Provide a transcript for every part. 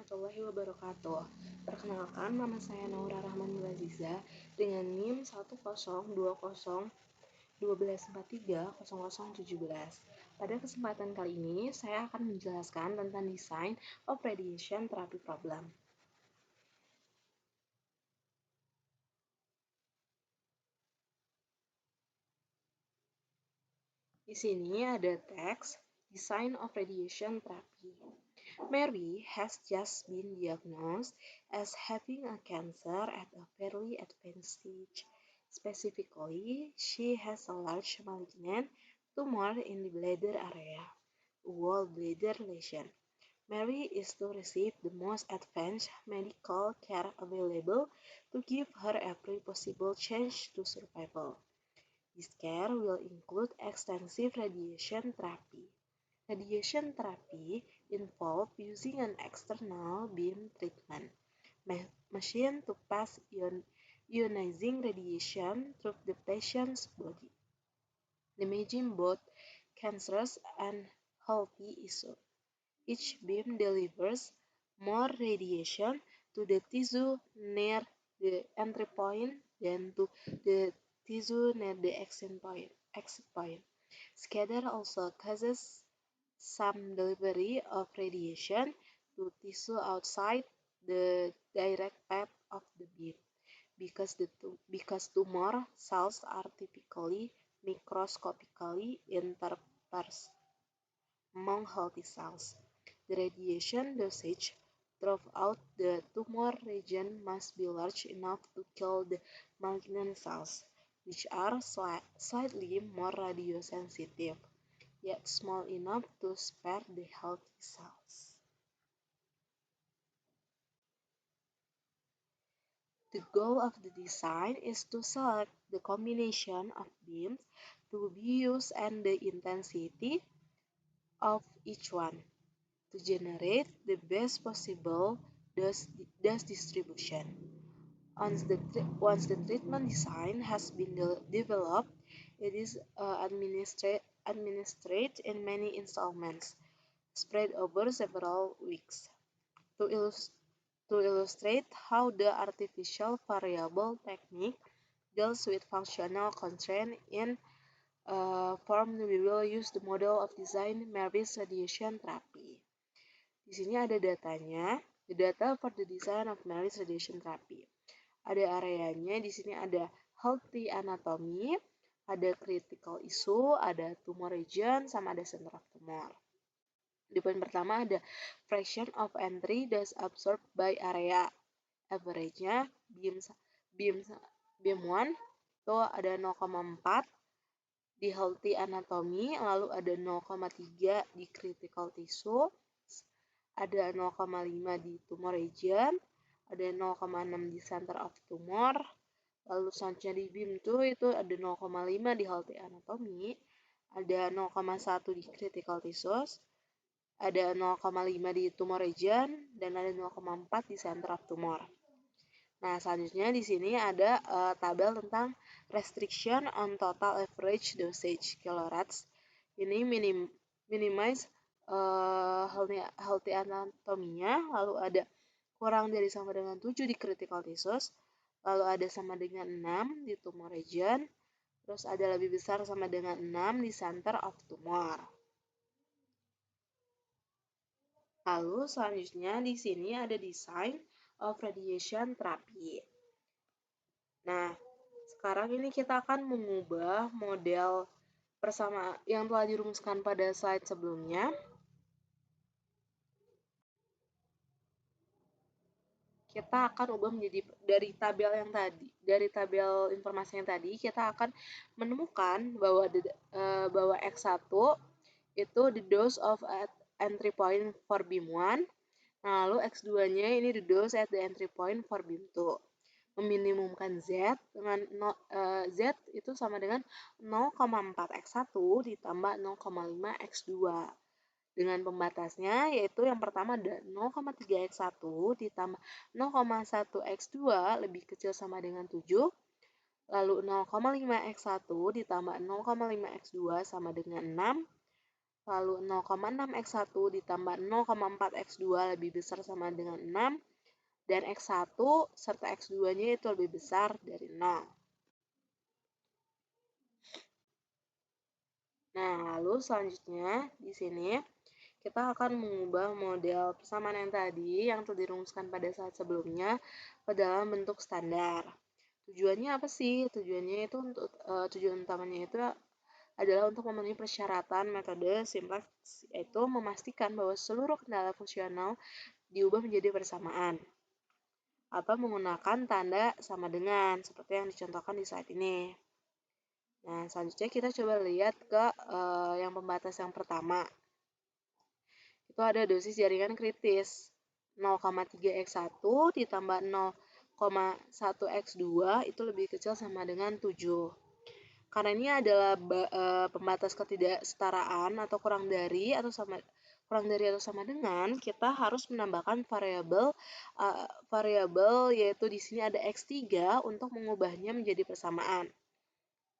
warahmatullahi wabarakatuh. Perkenalkan, nama saya Naura Rahman Laziza dengan NIM 1020121430017. Pada kesempatan kali ini, saya akan menjelaskan tentang design of radiation therapy problem. Di sini ada teks Design of Radiation Therapy. Mary has just been diagnosed as having a cancer at a fairly advanced stage. Specifically, she has a large malignant tumor in the bladder area, a gallbladder lesion. Mary is to receive the most advanced medical care available to give her every possible chance to survival. This care will include extensive radiation therapy. Radiation therapy involves using an external beam treatment machine to pass ionizing radiation through the patient's body, damaging both cancerous and healthy tissue. Each beam delivers more radiation to the tissue near the entry point than to the tissue near the exit point. Scatter also causes some delivery of radiation to tissue outside the direct path of the beam, because tumor cells are typically microscopically interspersed among healthy cells. The radiation dosage throughout the tumor region must be large enough to kill the malignant cells, which are slightly more radiosensitive, yet small enough to spare the healthy cells. The goal of the design is to select the combination of beams to be used and the intensity of each one to generate the best possible dose distribution. Once the treatment design has been developed, it is administered in many installments, spread over several weeks. To illustrate how the artificial variable technique deals with functional constraint in form, we will use the model of design Mary's radiation therapy. Di sini ada datanya, the data for the design of Mary's radiation therapy. Ada areanya, di sini ada healthy anatomy, ada critical issue, ada tumor region, sama ada center of tumor. Di poin pertama ada fraction of entry dose absorbed by area. Average-nya beam 1 itu ada 0,4 di healthy anatomy, lalu ada 0,3 di critical tissue, ada 0,5 di tumor region, ada 0,6 di center of tumor, lalu selanjutnya di beam 2 itu ada 0,5 di healthy anatomy, ada 0,1 di critical tissues, ada 0,5 di tumor region, dan ada 0,4 di center of tumor. Nah, selanjutnya di sini ada tabel tentang restriction on total average dosage kilorats. Ini minimize healthy anatominya, lalu ada kurang dari sama dengan 7 di critical tissues, lalu ada sama dengan 6 di tumor region, terus ada lebih besar sama dengan 6 di center of tumor. Lalu selanjutnya di sini ada design of radiation therapy. Nah, sekarang ini kita akan mengubah model bersama yang telah dirumuskan pada slide sebelumnya. Kita akan ubah menjadi dari tabel informasi yang tadi, kita akan menemukan bahwa X1 itu the dose of entry point for beam 1. Nah, lalu X2-nya ini the dose at the entry point for beam 2. Meminimumkan Z dengan Z itu sama dengan 0,4 X1 ditambah 0,5 X2. Dengan pembatasnya yaitu yang pertama ada 0,3 X1 ditambah 0,1 X2 lebih kecil sama dengan 7. Lalu 0,5 X1 ditambah 0,5 X2 sama dengan 6. lalu 0,6x1 ditambah 0,4x2 lebih besar sama dengan 6, dan x1 serta x2-nya itu lebih besar dari 0. Nah, lalu selanjutnya di sini kita akan mengubah model persamaan yang tadi yang telah dirumuskan pada saat sebelumnya ke dalam bentuk standar. Tujuannya apa sih? Tujuan utamanya itu adalah untuk memenuhi persyaratan metode simplex, yaitu memastikan bahwa seluruh kendala fungsional diubah menjadi persamaan atau menggunakan tanda sama dengan seperti yang dicontohkan di slide ini. Nah, selanjutnya kita coba lihat ke yang pembatas yang pertama. Itu ada dosis jaringan kritis 0,3x1 ditambah 0,1x2 itu lebih kecil sama dengan 7. Karena ini adalah pembatas ketidaksetaraan atau kurang dari atau sama dengan, kita harus menambahkan variabel yaitu di sini ada x3 untuk mengubahnya menjadi persamaan.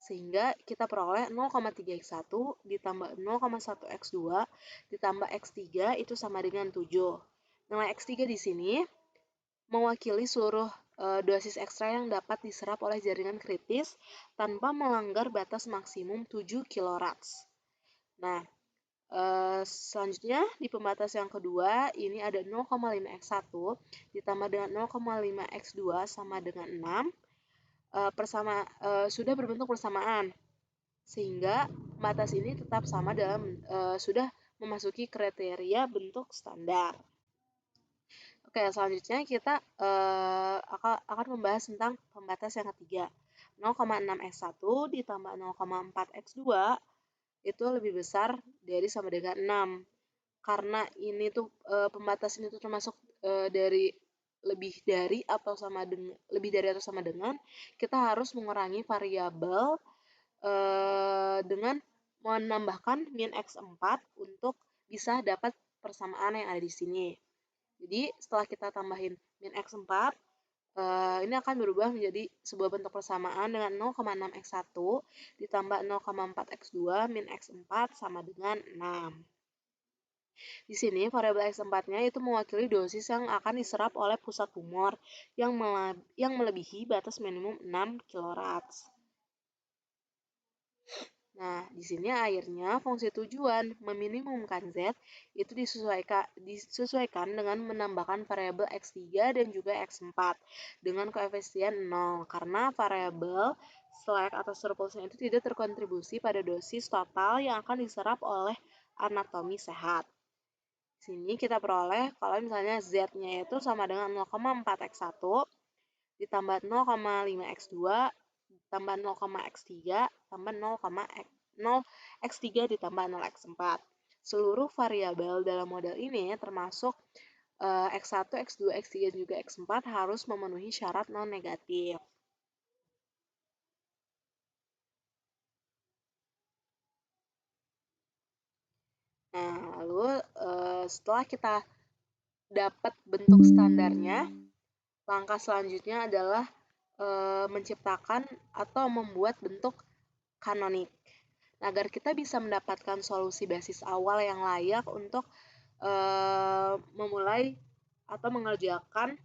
Sehingga kita peroleh 0,3x1 ditambah 0,1x2 ditambah x3 itu sama dengan 7. Nilai x3 di sini mewakili seluruh dosis ekstra yang dapat diserap oleh jaringan kritis tanpa melanggar batas maksimum 7 kilorats. Nah, selanjutnya di pembatas yang kedua ini ada 0,5x1 ditambah dengan 0,5x2 sama dengan 6 sudah berbentuk persamaan, sehingga batas ini tetap sama dalam sudah memasuki kriteria bentuk standar. Oke, selanjutnya kita akan membahas tentang pembatas yang ketiga. 0,6x1 ditambah 0,4x2 itu lebih besar dari sama dengan 6. Karena ini tuh pembatas ini tuh termasuk dari lebih dari atau sama dengan, kita harus mengurangi variabel dengan menambahkan min x4 untuk bisa dapat persamaan yang ada di sini. Jadi setelah kita tambahin min x4, ini akan berubah menjadi sebuah bentuk persamaan dengan 0,6x1 ditambah 0,4x2 min x4 sama dengan 6. Di sini variabel x4-nya itu mewakili dosis yang akan diserap oleh pusat tumor yang melebihi batas minimum 6 kilorats. Nah, di sini akhirnya fungsi tujuan meminimumkan Z itu disesuaikan dengan menambahkan variabel X3 dan juga X4 dengan koefisien 0 karena variabel slack atau surplusnya itu tidak terkontribusi pada dosis total yang akan diserap oleh anatomi sehat. Di sini kita peroleh kalau misalnya Z-nya itu sama dengan 0,4x1 ditambah 0,5x2 tambah 0,x3 tambah 0x3 ditambah 0x4. Seluruh variabel dalam model ini termasuk x1, x2, x3, dan juga x4 harus memenuhi syarat non-negatif. Nah, lalu setelah kita dapat bentuk standarnya, langkah selanjutnya adalah menciptakan atau membuat bentuk kanonik. Agar kita bisa mendapatkan solusi basis awal yang layak untuk memulai atau mengerjakan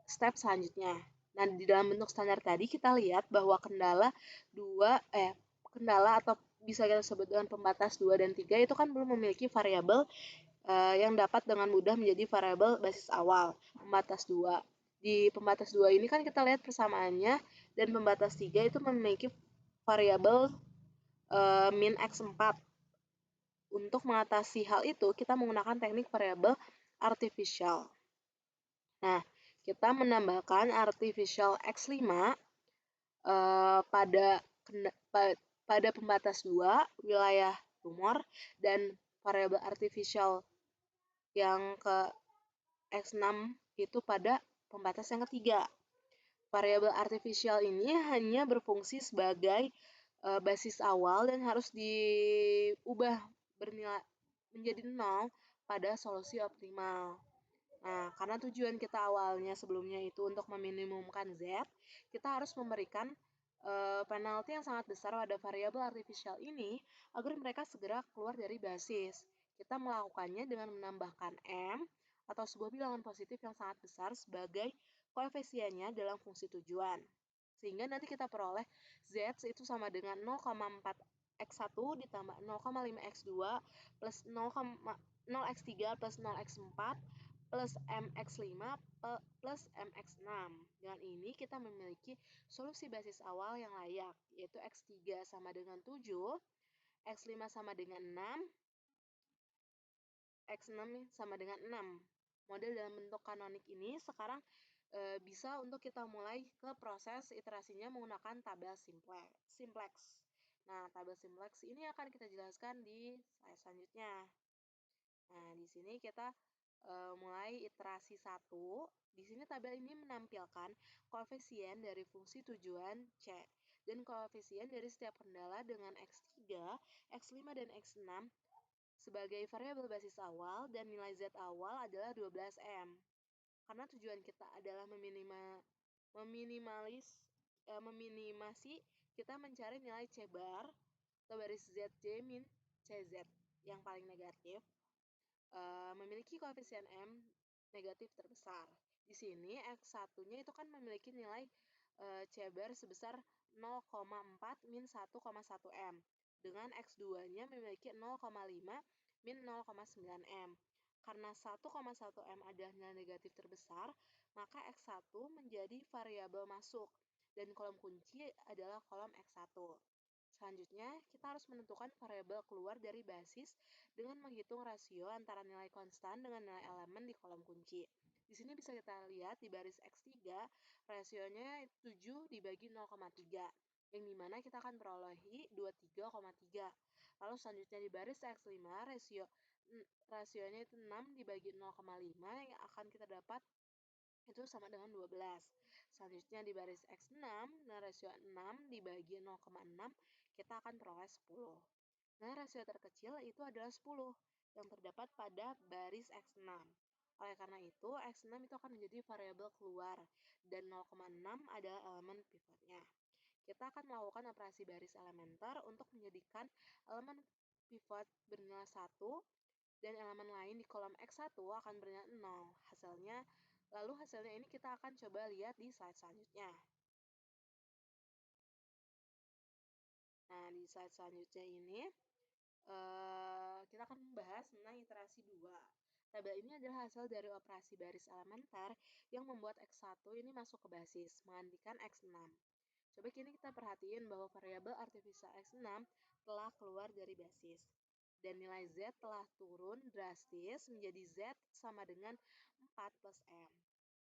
step selanjutnya. Nah, di dalam bentuk standar tadi kita lihat bahwa kendala atau bisa kita sebut dengan pembatas 2 dan 3 itu kan belum memiliki variabel yang dapat dengan mudah menjadi variabel basis awal. Pembatas 2. Di pembatas 2 ini kan kita lihat persamaannya, dan pembatas 3 itu memiliki variabel min x4. Untuk mengatasi hal itu, kita menggunakan teknik variabel artificial. Nah, kita menambahkan artificial x5 pada pembatas 2 wilayah tumor, dan variabel artificial yang ke x6 itu pada pembatas yang ketiga. Variabel artificial ini hanya berfungsi sebagai basis awal dan harus diubah bernilai menjadi 0 pada solusi optimal. Nah, karena tujuan kita awalnya sebelumnya itu untuk meminimumkan Z, kita harus memberikan penalti yang sangat besar pada variabel artifisial ini agar mereka segera keluar dari basis. Kita melakukannya dengan menambahkan M atau sebuah bilangan positif yang sangat besar sebagai koefisiennya dalam fungsi tujuan. Sehingga nanti kita peroleh Z itu sama dengan 0,4 X1 ditambah 0,5 X2 plus 0x3 plus 0x4 plus mx5 plus mx6. Dengan ini kita memiliki solusi basis awal yang layak, yaitu x3 sama dengan 7, x5 sama dengan 6, x6 sama dengan 6. Model dalam bentuk kanonik ini sekarang bisa untuk kita mulai ke proses iterasinya menggunakan tabel simplex. Nah, tabel simplex ini akan kita jelaskan di slide selanjutnya. Nah, di sini kita mulai iterasi 1. Di sini tabel ini menampilkan koefisien dari fungsi tujuan C dan koefisien dari setiap kendala dengan X3, X5, dan X6 sebagai variabel basis awal dan nilai Z awal adalah 12M. Karena tujuan kita adalah meminimasi, kita mencari nilai C bar atau baris ZJ min CZ yang paling negatif. Memiliki koefisien M negatif terbesar. Di sini X1-nya itu kan memiliki nilai C bar sebesar 0,4 min 1,1 M. Dengan X2-nya memiliki 0,5 min 0,9 M. Karena 1,1 M adalah nilai negatif terbesar, maka X1 menjadi variabel masuk dan kolom kunci adalah kolom X1. Selanjutnya, kita harus menentukan variabel keluar dari basis dengan menghitung rasio antara nilai konstan dengan nilai elemen di kolom kunci. Di sini bisa kita lihat di baris X3, rasionya 7 dibagi 0,3, yang dimana kita akan perolehi 23,3. Lalu selanjutnya di baris X5, rasionya itu 6 dibagi 0,5, yang akan kita dapat itu sama dengan 12. Selanjutnya di baris X6, nah rasio 6 dibagi 0,6, kita akan peroleh 10. Nah, rasio terkecil itu adalah 10 yang terdapat pada baris X6. Oleh karena itu, X6 itu akan menjadi variabel keluar dan 0,6 adalah elemen pivotnya. Kita akan melakukan operasi baris elementer untuk menjadikan elemen pivot bernilai 1 dan elemen lain di kolom X1 akan bernilai 0. Lalu hasilnya ini kita akan coba lihat di slide selanjutnya. Nah, di slide selanjutnya ini kita akan membahas tentang iterasi 2. Tabel ini adalah hasil dari operasi baris elementer yang membuat X1 ini masuk ke basis, menggantikan X6. Coba kini kita perhatiin bahwa variabel artifisial X6 telah keluar dari basis. Dan nilai Z telah turun drastis menjadi Z sama dengan 4 plus M.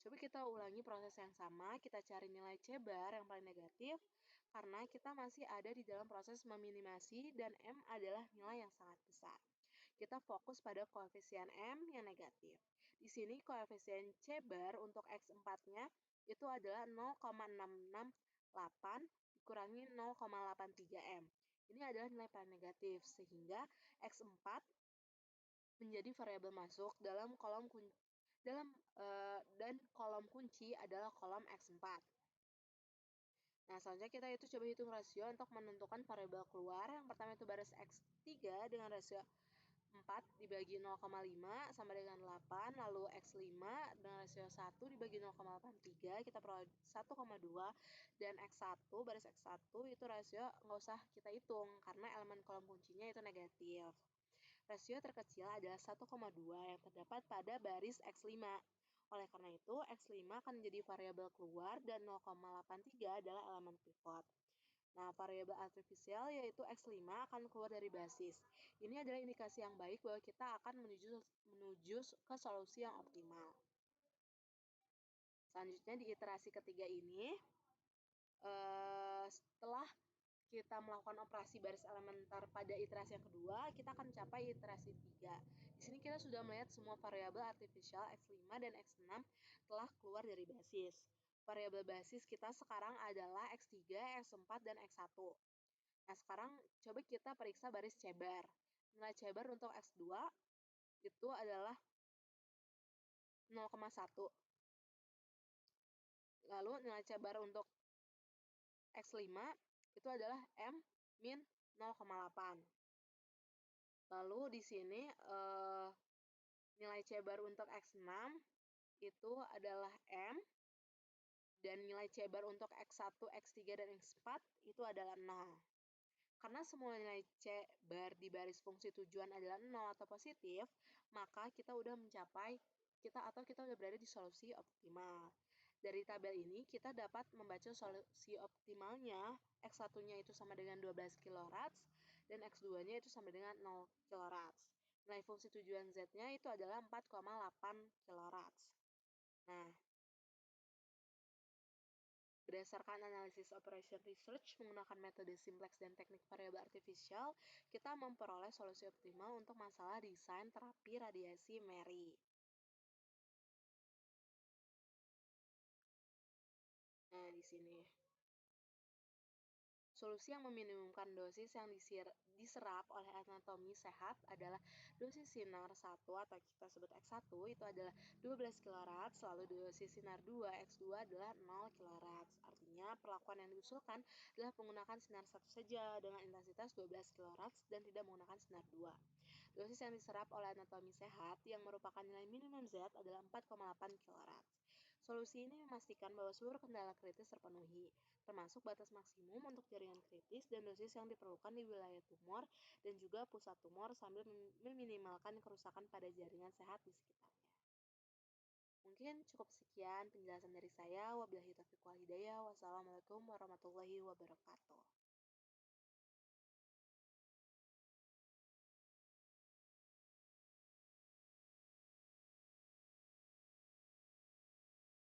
Coba kita ulangi proses yang sama, kita cari nilai C bar yang paling negatif, karena kita masih ada di dalam proses meminimasi dan M adalah nilai yang sangat besar. Kita fokus pada koefisien M yang negatif. Di sini koefisien C bar untuk X4-nya itu adalah 0,668 dikurangi 0,83 M. Ini adalah nilai paling negatif, sehingga X4 menjadi variabel masuk dalam kolom kunci dan kolom kunci adalah kolom X4. Nah, selanjutnya kita itu coba hitung rasio untuk menentukan variabel keluar. Yang pertama itu baris X3 dengan rasio 4 dibagi 0,5 sama dengan 8, lalu X5 dengan rasio 1 dibagi 0,83, kita peroleh 1,2, dan X1, baris X1 itu rasio nggak usah kita hitung karena elemen kolom kuncinya itu negatif. Rasio terkecil adalah 1,2 yang terdapat pada baris X5. Oleh karena itu, X5 akan menjadi variabel keluar dan 0,83 adalah elemen pivot. Nah, variabel artifisial yaitu X5 akan keluar dari basis. Ini adalah indikasi yang baik bahwa kita akan menuju ke solusi yang optimal. Selanjutnya di iterasi ketiga ini, setelah kita melakukan operasi baris elementer pada iterasi yang kedua, kita akan mencapai iterasi 3. Di sini kita sudah melihat semua variabel artifisial X5 dan X6 telah keluar dari basis. Variabel basis kita sekarang adalah X3, X4, dan X1. Nah, sekarang coba kita periksa baris C bar. Nilai C bar untuk X2 itu adalah 0,1. Lalu nilai C bar untuk X5 itu adalah M min 0,8. Lalu di sini nilai C bar untuk X6 itu adalah M, dan nilai C bar untuk X1, X3, dan X4 itu adalah 0. Karena semua nilai C bar di baris fungsi tujuan adalah 0 atau positif, maka kita udah berada di solusi optimal. Dari tabel ini kita dapat membaca solusi optimalnya. X1-nya itu sama dengan 12 kilorats dan X2-nya itu sama dengan 0 kilorats. Nilai fungsi tujuan Z-nya itu adalah 4,8 kilorats. Nah, berdasarkan analisis operation research menggunakan metode simplex dan teknik variabel artifisial, kita memperoleh solusi optimal untuk masalah desain terapi radiasi MARY. Nah, di sini. Solusi yang meminimumkan dosis yang diserap oleh anatomi sehat adalah dosis sinar 1 atau kita sebut X1 itu adalah 12 kilorats, lalu dosis sinar 2 X2 adalah 0 kilorats. Artinya perlakuan yang diusulkan adalah menggunakan sinar 1 saja dengan intensitas 12 kilorats dan tidak menggunakan sinar 2. Dosis yang diserap oleh anatomi sehat yang merupakan nilai minimum Z adalah 4,8 kilorats. Solusi ini memastikan bahwa seluruh kendala kritis terpenuhi, termasuk batas maksimum untuk jaringan kritis dan dosis yang diperlukan di wilayah tumor dan juga pusat tumor sambil meminimalkan kerusakan pada jaringan sehat di sekitarnya. Mungkin cukup sekian penjelasan dari saya. Wabillahi taufiq wal hidayah. Wassalamualaikum warahmatullahi wabarakatuh.